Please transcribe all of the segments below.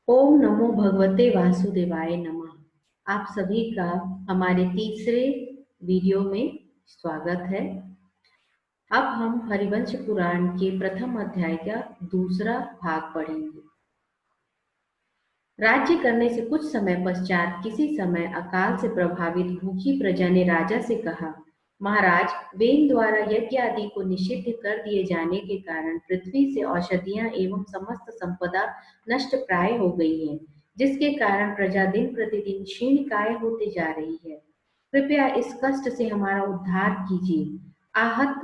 ओम नमो भगवते वासुदेवाय नमः। आप सभी का हमारे तीसरे वीडियो में स्वागत है। अब हम हरिवंश पुराण के प्रथम अध्याय का दूसरा भाग पढ़ेंगे। राज्य करने से कुछ समय पश्चात किसी समय अकाल से प्रभावित भूखी प्रजा ने राजा से कहा, महाराज, वेद द्वारा यज्ञ आदि को निषिद्ध कर दिए जाने के कारण पृथ्वी से औषधियां एवं समस्त संपदा नष्ट प्राय हो गई है, जिसके कारण प्रजा दिन प्रतिदिन क्षीणकाय होती जा रही है। कृपया इस कष्ट से हमारा उद्धार कीजिए। आहत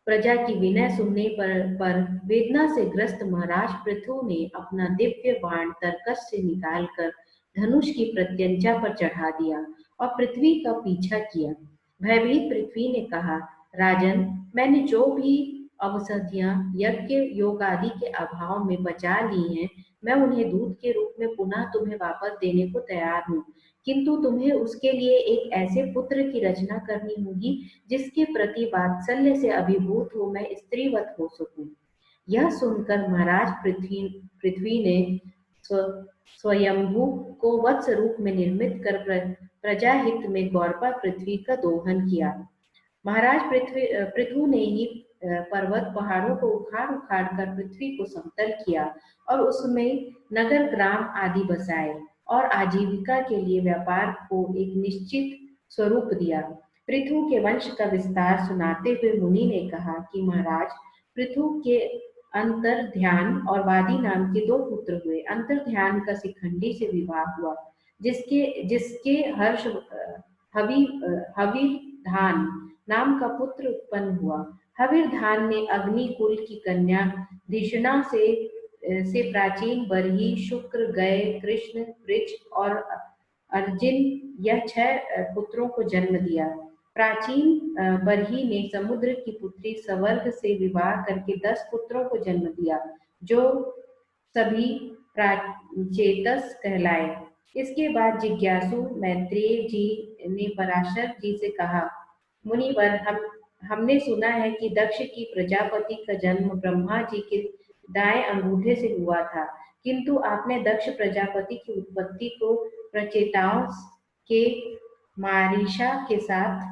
प्रजा की विनय सुनने पर वेदना से ग्रस्त महाराज पृथु ने अपना दिव्य बाण तरकश से निकालकर धनुष की प्रत्यंचा पर चढ़ा दिया और पृथ्वी का पीछा किया। भयभीत पृथ्वी ने कहा, राजन, मैंने जो भी औषधियां यज्ञ योग आदि के अभाव में बचा ली हैं, मैं उन्हें दूध के रूप में पुनः तुम्हें वापस देने को तैयार हूँ, किंतु तुम्हें उसके लिए एक ऐसे पुत्र की रचना करनी होगी जिसके प्रति वात्सल्य से अभिभूत हो मैं स्त्रीवत हो सकूं। यह सुनकर महाराज पृथ्वी ने स्वयंभू को वत्स रूप में निर्मित कर प्रजाहित में गौरपा पृथ्वी का दोहन किया। महाराज पृथु ने ही पर्वत पहाड़ों को उखाड़ उखाड़ कर पृथ्वी को समतल किया और उसमें नगर ग्राम आदि बसाए और आजीविका के लिए व्यापार को एक निश्चित स्वरूप दिया। पृथु के वंश का विस्तार सुनाते हुए मुनि ने कहा कि महाराज, पृथु के अंतर ध्यान और वादी नाम के दो पुत्र हुए। अंतर ध्यान का शिखंडी से विवाह हुआ, जिसके जिसके हर्ष हवि हविर्धान नाम का पुत्र उत्पन्न हुआ। हविर्धान ने अग्नि कुल की कन्या धिषणा से प्राचीन बरही, शुक्र, गय, कृष्ण, वृष और अर्जिन यह 6 पुत्रों को जन्म दिया। प्राचीन बरही ने समुद्र की पुत्री सवर्ग से विवाह करके 10 पुत्रों को जन्म दिया, जो सभी प्राचेतस कहलाए। इसके बाद जिज्ञासु मैत्रेय जी ने पराशर जी से कहा, मुनिवर, हमने सुना है कि दक्ष की प्रजापति का जन्म ब्रह्मा जी के दाएं अंगूठे से हुआ था, किंतु आपने दक्ष प्रजापति की उत्पत्ति को प्रचेताओं के मारीषा के साथ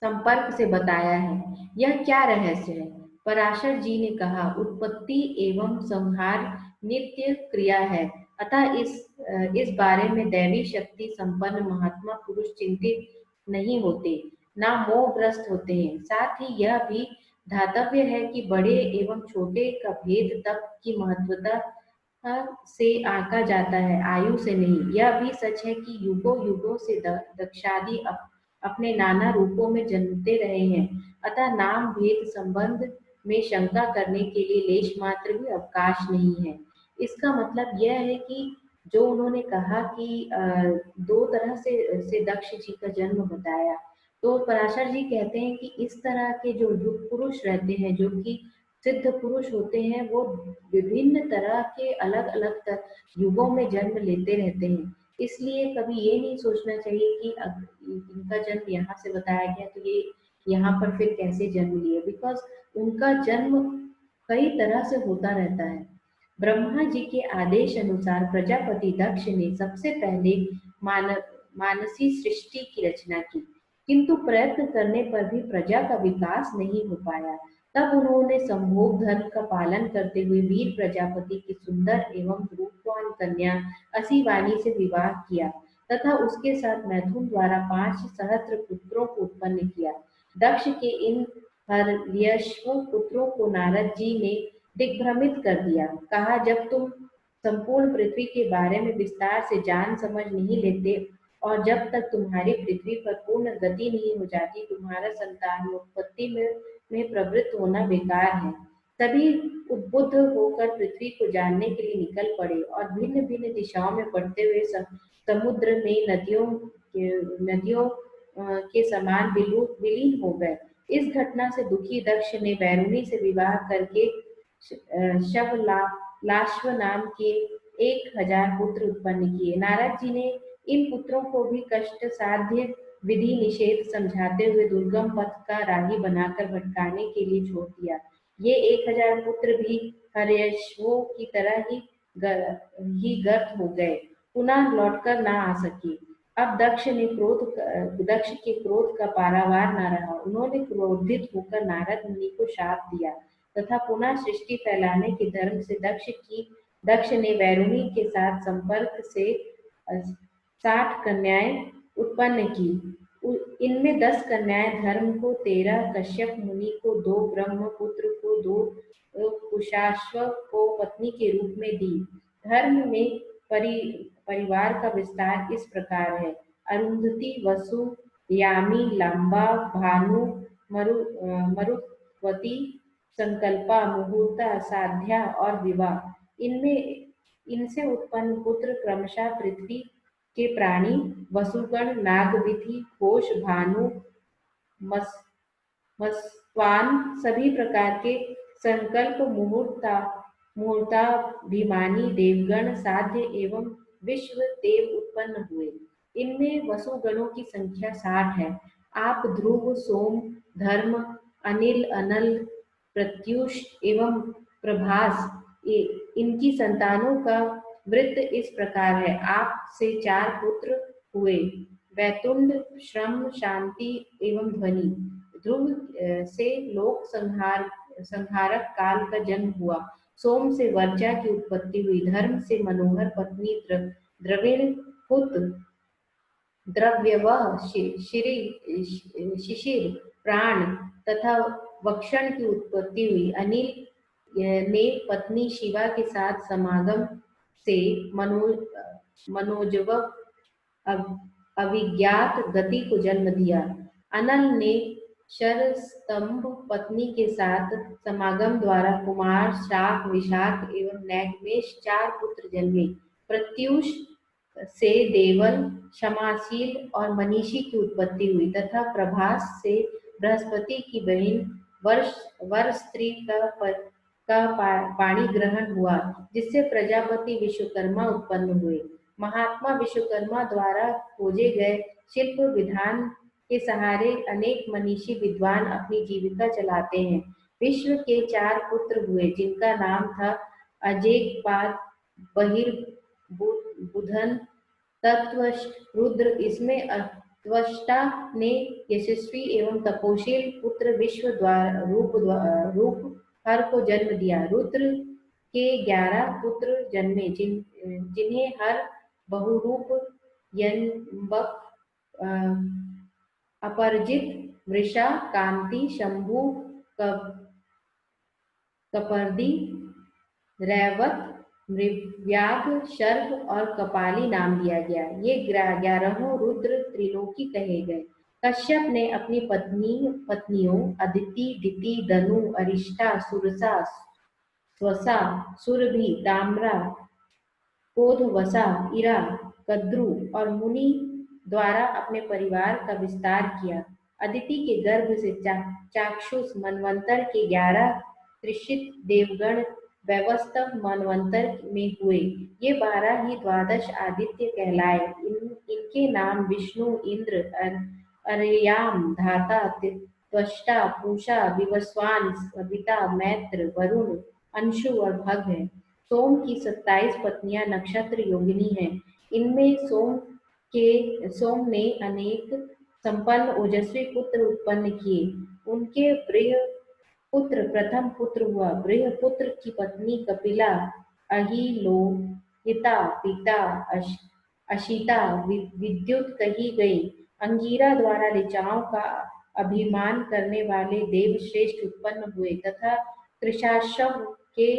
संपर्क से बताया है। यह क्या रहस्य है? पराशर जी ने कहा, उत्पत्ति एवं संहार नित्य क्रिया है, अतः इस बारे में दैवी शक्ति संपन्न महात्मा पुरुष चिंतित नहीं होते, ना मोहग्रस्त होते हैं। साथ ही यह भी धातव्य है कि बड़े एवं छोटे का भेद तप की महत्वता से आंका जाता है, आयु से नहीं। यह भी सच है कि युगों युगों से दक्षादि अपने नाना रूपों में जन्मते रहे हैं, अतः नाम भेद संबंध में शंका करने के लिए लेश मात्र भी अवकाश नहीं है। इसका मतलब यह है कि जो उन्होंने कहा कि दो तरह से दक्ष जी का जन्म बताया, तो पराशर जी कहते हैं कि इस तरह के जो युग पुरुष रहते हैं, जो कि सिद्ध पुरुष होते हैं, वो विभिन्न तरह के अलग अलग युगों में जन्म लेते रहते हैं। इसलिए कभी ये नहीं सोचना चाहिए कि इनका जन्म यहाँ से बताया गया तो ये यहाँ पर फिर कैसे जन्म लिए, बिकॉज उनका जन्म कई तरह से होता रहता है। ब्रह्मा जी के आदेश अनुसार प्रजापति दक्ष ने सबसे पहले मानसी सृष्टि की रचना की, किंतु प्रयत्न करने पर भी प्रजा का विकास नहीं हो पाया। तब उन्होंने संभोग धर्म का पालन करते हुए वीर प्रजापति की सुंदर एवं रूपवान कन्या असीवानी से विवाह किया तथा उसके साथ मैथुन द्वारा 5 सहस्त्र पुत्रों को उत्पन्न किया। दक्ष के इन हर्यश्व पुत्रों को नारद जी ने दिग्भ्रमित कर दिया। कहा, जब तुम संपूर्ण पृथ्वी के बारे में विस्तार से जान समझ नहीं लेते और जब तक तुम्हारी पृथ्वी पर पूर्ण गति नहीं हो जाती, तुम्हारा संतान उत्पत्ति में प्रवृत्त होना बेकार है। सभी उद्बुद्ध होकर पृथ्वी को जानने के लिए निकल पड़े और भिन्न भिन्न दिशाओं में बढ़ते हुए समुद्र में नदियों के समान विलीन हो गए। इस घटना से दुखी दक्ष ने वैरुणी से विवाह करके शवलाश्व नाम के 1000 पुत्र उत्पन्न किए। नारद जी ने इन पुत्रों को भी कष्ट साध्य विधि निषेध समझाते हुए दुर्गम पथ का राही बनाकर भटकाने के लिए छोड़ दिया। ये 1000 पुत्र भी हर्यश्वों की तरह ही गर्त हो गए, पुनः लौटकर ना आ सके। अब दक्ष के क्रोध का पारावार न रहा। उन्होंने क्रोधित होकर नारद मुनि को शाप दिया तथा पुनः सृष्टि फैलाने के धर्म से दक्ष ने वैरुणी के साथ संपर्क से 60 कन्याएं उत्पन्न की। इनमें 10 कन्याएं धर्म को, 13 कश्यप मुनि को, 2 ब्रह्मपुत्र को, 2 कुशाश्व को पत्नी के रूप में दी। धर्म में परिवार का विस्तार इस प्रकार है: अरुंधति, वसु, यामी, लांबा, भानु, मरुत्वती, संकल्पा, मुहूर्ता, साध्या और विवाह। इनसे उत्पन्न पुत्र क्रमशः पृथ्वी के प्राणी, वसुगण, नागविधि, घोष, भानु, मस्वान, सभी प्रकार के संकल्प, मुहूर्ताभिमानी देवगण, साध्य एवं विश्व देव उत्पन्न हुए। इनमें वसुगणों की संख्या 60 है। आप, ध्रुव, सोम, धर्म, अनिल, अनल, प्रत्युष एवं प्रभास, इनकी संतानों का वृत्त इस प्रकार है: आप से 4 पुत्र हुए, वैतुंड, श्रम, शांति एवं ध्वनि। ध्रुव से लोक संहारक काल का जन्म हुआ। सोम से वर्चा की उत्पत्ति हुई। धर्म से मनोहर पत्नी द्रविण पुत्र द्रव्यवह, शिशिर, प्राण तथा वक्षण की उत्पत्ति हुई। अनिल ने पत्नी शिवा के साथ समागम से मनोजव अविज्ञात गति को जन्म दिया। अनल ने शरस्तंभ पत्नी के साथ समागम द्वारा कुमार, शाक, विशाख एवं नैगमेश 4 पुत्र जन्मे। प्रत्युष से देवल, क्षमाशील और मनीषी की उत्पत्ति हुई तथा प्रभास से बृहस्पति की बहन वर स्त्री का पाणी ग्रहण हुआ, जिससे प्रजापति विश्वकर्मा उत्पन्न हुए। महात्मा विश्वकर्मा द्वारा खोजे गए शिल्प विधान के सहारे अनेक मनीषी विद्वान अपनी जीविका चलाते हैं। विश्व के 4 पुत्र हुए, जिनका नाम था अजेयपाद, बहिर्बुधन, तत्वष्ट, रुद्र। इसमें त्वष्टा ने यशस्वी एवं तपोशील पुत्र विश्व रूप हर को जन्म दिया। रुद्र के 11 पुत्र जन्मे, जिन्हें हर, बहुरूप, यंबक, अपरजित, वृषा, कांति, शंभु, कपर्दी, रैवत, मृव्याग, शर्व और कपाली नाम दिया गया। ये 11 रुद्र त्रिलोकी कहे गए। कश्यप ने अपनी पत्नियों अदिति, दिति, दनु, अरिष्टा, सुरसा, स्वसा, सुरभि, ताम्रा, कोधवसा, इरा, कद्रु और मुनि द्वारा अपने परिवार का विस्तार किया। अदिति के गर्भ से चाक्षुष मनवंतर के 11 त्रिषित देवगण वैवस्वत मनवंतर में हुए। ये 12 ही द्वादश आदित्य कहलाए। इनके नाम विष्णु, इंद्र, अर्ययाम, धाता, त्वष्टा, पूषा, विवस्वान, सविता, मैत्र, वरुण, अंशु और भग है। सोम की 27 पत्नियां नक्षत्र योगिनी हैं। इनमें सोम ने अनेक संपन्न ओजस्वी पुत्र उत्पन्न किए। उनके बृहपुत्र प्रथम पुत्र हुआ। बृहपुत्र की पत्नी कपिला अहिलोहिता, पिता अशिता विद्युत कही गई। अंगिरा द्वारा ऋचाओं का अभिमान करने वाले देव श्रेष्ठ उत्पन्न हुए तथा कृशाश्व के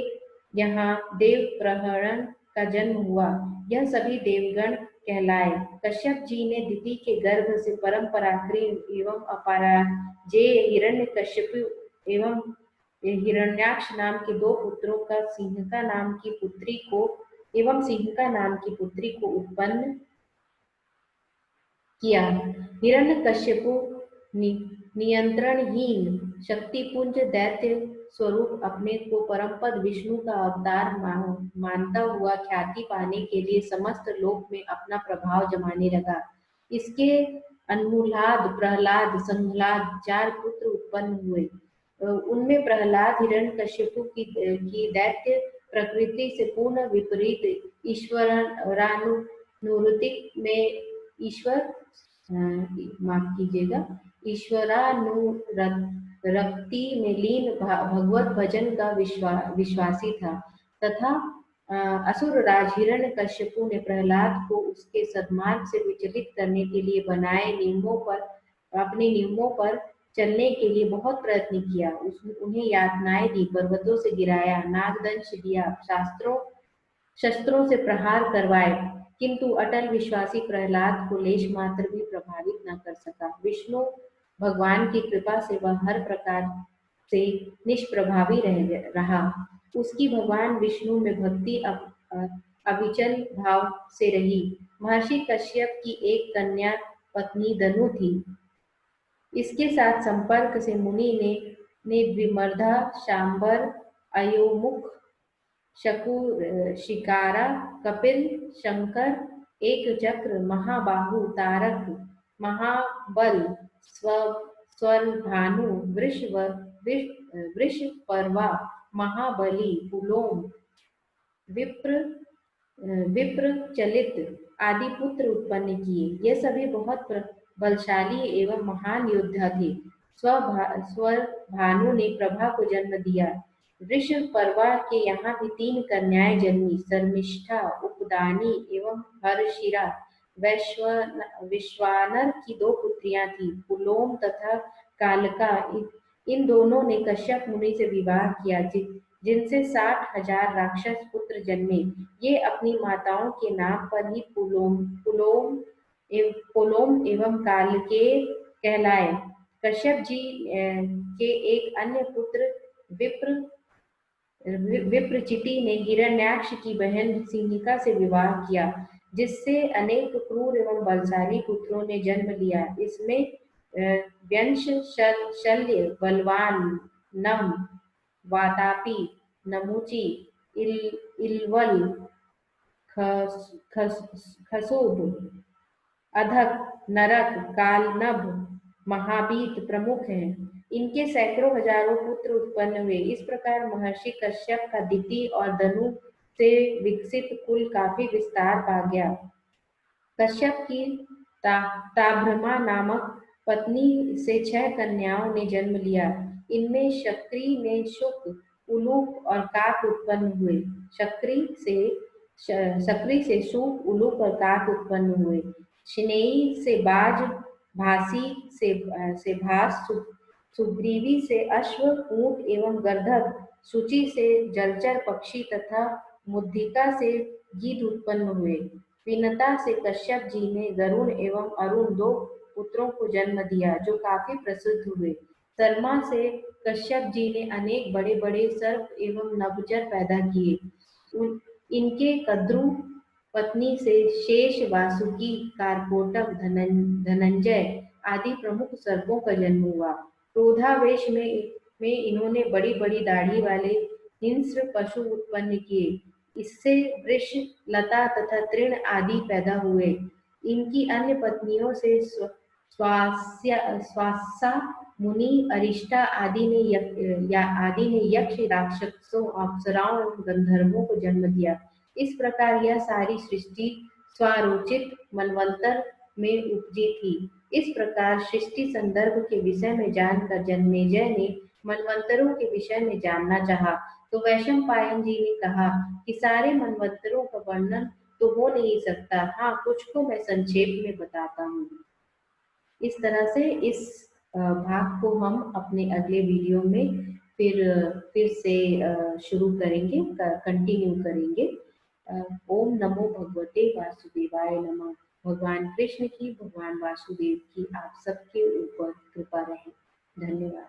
यहाँ देव प्रहरण का जन्म हुआ। यह सभी देवगण कहलाए। कश्यप जी ने दिति के गर्भ से परम पराक्रमी एवं अपराजेय हिरण्यकश्यप एवं हिरण्याक्ष नाम के 2 पुत्रों का सिंहिका नाम की पुत्री को उत्पन्न किया। हिरण्यकश्यप नियंत्रणहीन शक्तिपुंज दैत्य स्वरूप अपने को परमपद विष्णु का अवतार मानता हुआ ख्याति पाने के लिए समस्त लोक में अपना प्रभाव जमाने लगा। इसके अन्मूलाद, प्रहलाद, संघलाद 4 पुत्र उत्पन्न हुए। उनमें प्रहलाद हिरण्यकश्यप की दैत्य प्रकृति से पूर्ण विपरीत ईश्वरानुरूति में ईश्वर माफ कीजिएगा ईश्वरानुरक्ति में लीन भगवत भजन का विश्वासी था तथा असुर राज हिरण्यकश्यपु ने प्रहलाद को उसके सद्मार्ग से विचलित करने के लिए बनाए अपने नियमों पर चलने के लिए बहुत प्रयत्न किया। उसने उन्हें यातनाएं दी, पर्वतों से गिराया, नागदंश दिया, शस्त्रों से प्रहार करवाए, किंतु अटल विश्वासी प्रहलाद को लेश मात्र भी प्रभावित न कर सका। विष्णु भगवान की कृपा से वह हर प्रकार से निष्प्रभावी रहा। उसकी भगवान विष्णु में भक्ति अविचल भाव से रही। महर्षि कश्यप की एक कन्या पत्नी दनु थी। इसके साथ संपर्क से मुनि ने द्विमर्धा, शांबर, अयोमुख, शिकारा, कपिल, शंकर, एक चक्र, महाबाहु, तारक, महाबल, स्वरभानु, वृषपर्वा, महाबली, पुलोम, विप्र चलित आदि पुत्र उत्पन्न किए। ये सभी बहुत बलशाली एवं महान योद्धा थे। स्वरभानु ने प्रभा को जन्म दिया। वृषपर्वा के यहाँ भी 3 कन्याएं जन्मी, शर्मिष्ठा, उपदानी एवं हरशिरा। विश्वानर की 2 पुत्रियां थी, पुलोम तथा कालका। इन दोनों ने कश्यप मुनि से विवाह किया, जिनसे 60,000 राक्षस पुत्र जन्मे। ये अपनी माताओं के नाम पर ही पुलोम एवं कालके कहलाए। कश्यप जी के एक अन्य पुत्र विप्रचिति ने हिरण्याक्ष की बहन सिंहिका से विवाह किया, जिससे अनेक क्रूर एवं बलशाली पुत्रों ने जन्म लिया। इसमें व्यंश, शल्य, बलवान, नम, वातापी, नमुची, इलवल, खसूब, अधक, नरक, कालनभ, महाबीत प्रमुख हैं। इनके सैकड़ों हजारों पुत्र उत्पन्न हुए। इस प्रकार महर्षि कश्यप का दिति और दनु से विकसित कुल काफी विस्तार पा गया। कश्यप की ताभ्रमा नामक पत्नी से 6 कन्याओं ने जन्म लिया। इनमें शक्री में शुक, उलूक और काक उत्पन्न हुए। शक्री से शुक, उलूक और काक उत्पन्न हुए। शिनेई से बाज, भासी से भास, सुग्रीवी से अश्व, ऊंट एवं गर्दभ, शुचि से जलचर पक्षी तथा मुद्दिका से गिद्ध उत्पन्न हुए। विनता से कश्यप जी ने गरुण एवं अरुण 2 पुत्रों को जन्म दिया, जो काफी प्रसिद्ध हुए। शर्मा से कश्यप जी ने अनेक बड़े बड़े सर्प एवं नभचर पैदा किए। इनके कद्रु पत्नी से शेष, वासुकी, कारकोटक, धनंजय आदि प्रमुख सर्पों का जन्म हुआ। क्रोधावेश में इन्होंने बड़ी बड़ी दाढ़ी वाले हिंस्र पशु उत्पन्न किए। इससे वृष, लता तथा तृण आदि पैदा हुए। इनकी अन्य पत्नियों से स्वासा, मुनि, अरिष्टा आदि ने यक्ष, राक्षसों, अप्सराओं और गंधर्वों को जन्म दिया। इस प्रकार यह सारी सृष्टि स्वारोचित मनवंतर में उपजी थी। इस प्रकार सृष्टि संदर्भ के विषय में जानकर जन्मेजय ने मनवंतरों के विषय में जानना चाहा, तो वैशंपायन जी ने कहा कि सारे मनवंतरों का वर्णन तो हो नहीं सकता, हाँ कुछ को मैं संक्षेप में बताता हूँ। इस तरह से इस भाग को हम अपने अगले वीडियो में फिर से शुरू करेंगे, कंटिन्यू करेंगे। ओम नमो भगवते वासुदेवाय नमः। भगवान कृष्ण की, भगवान वासुदेव की आप सबके ऊपर कृपा रहे। धन्यवाद।